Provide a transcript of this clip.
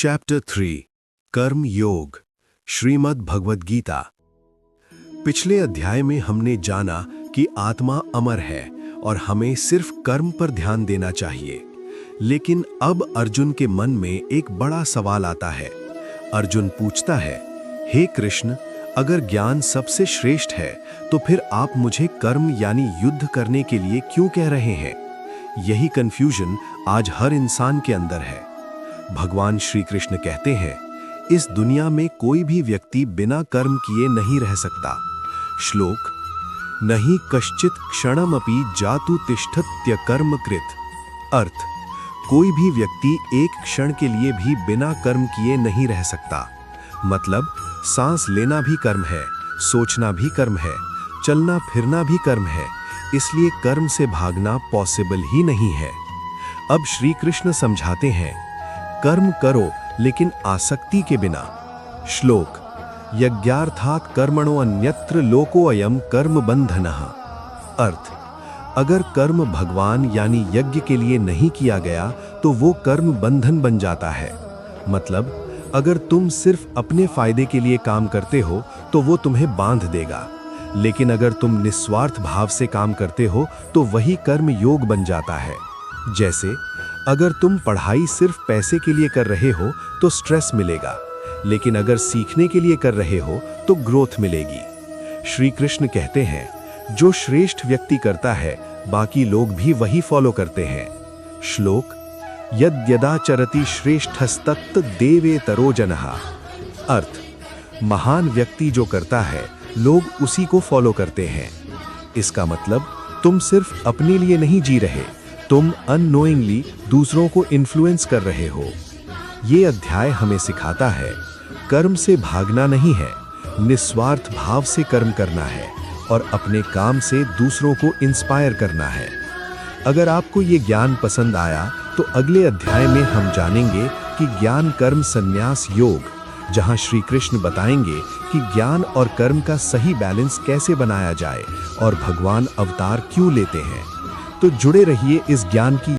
Chapter 3 कर्म योग श्रीमद् भगवद गीता। पिछले अध्याय में हमने जाना कि आत्मा अमर है और हमें सिर्फ कर्म पर ध्यान देना चाहिए। लेकिन अब अर्जुन के मन में एक बड़ा सवाल आता है। अर्जुन पूछता है, हे कृष्ण, अगर ज्ञान सबसे श्रेष्ठ है तो फिर आप मुझे कर्म यानी युद्ध करने के लिए क्यों कह रहे हैं? यही कंफ्यूजन आज हर इंसान के अंदर है। भगवान श्री कृष्ण कहते हैं, इस दुनिया में कोई भी व्यक्ति बिना कर्म किए नहीं रह सकता। श्लोक, नहीं कश्चित क्षणमपि जातु तिष्ठत्य कर्म कृत। अर्थ, कोई भी व्यक्ति एक क्षण के लिए भी बिना कर्म किए नहीं रह सकता। मतलब सांस लेना भी कर्म है, सोचना भी कर्म है, चलना फिरना भी कर्म है। इसलिए कर्म से भागना पॉसिबल ही नहीं है। अब श्री कृष्ण समझाते हैं, कर्म करो लेकिन आसक्ति के बिना। श्लोक, यज्ञार्थात् कर्मणो अन्यत्र लोको अयम कर्म बंधनः। अर्थ, अगर कर्म भगवान यानी यज्ञ के लिए नहीं किया गया तो वो कर्म बंधन बन जाता है। मतलब अगर तुम सिर्फ अपने फायदे के लिए काम करते हो तो वो तुम्हें बांध देगा, लेकिन अगर तुम निस्वार्थ भाव से काम करते हो तो वही कर्म योग बन जाता है। जैसे अगर तुम पढ़ाई सिर्फ पैसे के लिए कर रहे हो तो स्ट्रेस मिलेगा, लेकिन अगर सीखने के लिए कर रहे हो तो ग्रोथ मिलेगी। श्री कृष्ण कहते हैं, जो श्रेष्ठ व्यक्ति करता है बाकी लोग भी वही फॉलो करते हैं। श्लोक, यद्यदाचरति श्रेष्ठस्तत्त देवेतरो जनः। अर्थ, महान व्यक्ति जो करता है लोग उसी को फॉलो करते हैं। इसका मतलब तुम सिर्फ अपने लिए नहीं जी रहे, तुम अननोइंगली दूसरों को इन्फ्लुएंस कर रहे हो। ये अध्याय हमें सिखाता है, कर्म से भागना नहीं है, निस्वार्थ भाव से कर्म करना है और अपने काम से दूसरों को इंस्पायर करना है। अगर आपको ये ज्ञान पसंद आया तो अगले अध्याय में हम जानेंगे कि ज्ञान कर्म संन्यास योग, जहां श्री कृष्ण बताएंगे कि ज्ञान और कर्म का सही बैलेंस कैसे बनाया जाए और भगवान अवतार क्यों लेते हैं। तो जुड़े रहिए इस ज्ञान की